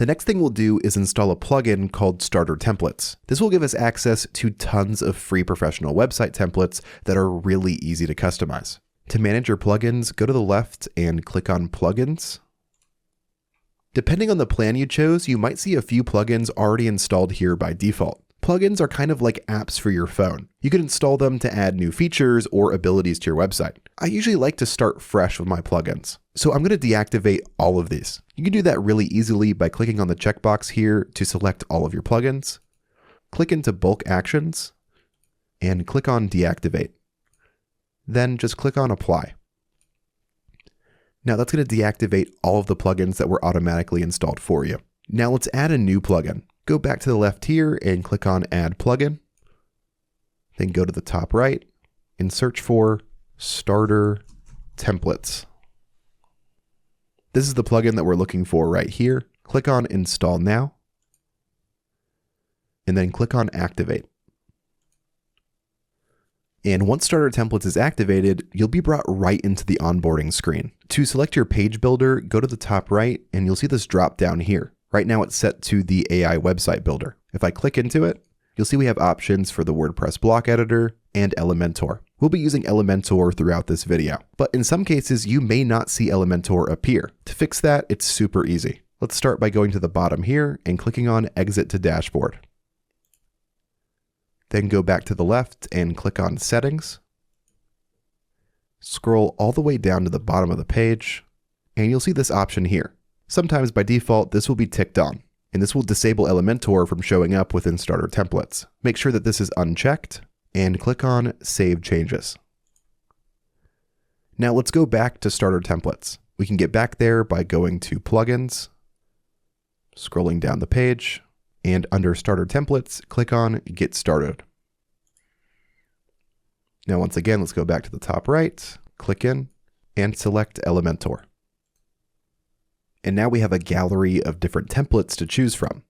The next thing we'll do is install a plugin called Starter Templates. This will give us access to tons of free professional website templates that are really easy to customize. To manage your plugins, go to the left and click on Plugins. Depending on the plan you chose, you might see a few plugins already installed here by default. Plugins are kind of like apps for your phone. You can install them to add new features or abilities to your website. I usually like to start fresh with my plugins, so I'm going to deactivate all of these. You can do that really easily by clicking on the checkbox here to select all of your plugins. Click into Bulk Actions and click on Deactivate. Then just click on Apply. Now that's going to deactivate all of the plugins that were automatically installed for you. Now let's add a new plugin. Go back to the left here and click on Add Plugin. Then go to the top right and search for Starter Templates. This is the plugin that we're looking for right here. Click on Install Now. And then click on Activate. And once Starter Templates is activated, you'll be brought right into the onboarding screen. To select your page builder, go to the top right and you'll see this drop down here. Right now it's set to the AI website builder. If I click into it, you'll see we have options for the WordPress block editor and Elementor. We'll be using Elementor throughout this video, but in some cases you may not see Elementor appear. To fix that, it's super easy. Let's start by going to the bottom here and clicking on Exit to Dashboard. Then go back to the left and click on Settings. Scroll all the way down to the bottom of the page, and you'll see this option here. Sometimes by default, this will be ticked on, and this will disable Elementor from showing up within Starter Templates. Make sure that this is unchecked, and click on Save Changes. Now let's go back to Starter Templates. We can get back there by going to Plugins, scrolling down the page, and under Starter Templates, click on Get Started. Now once again, let's go back to the top right, click in, and select Elementor. And now we have a gallery of different templates to choose from.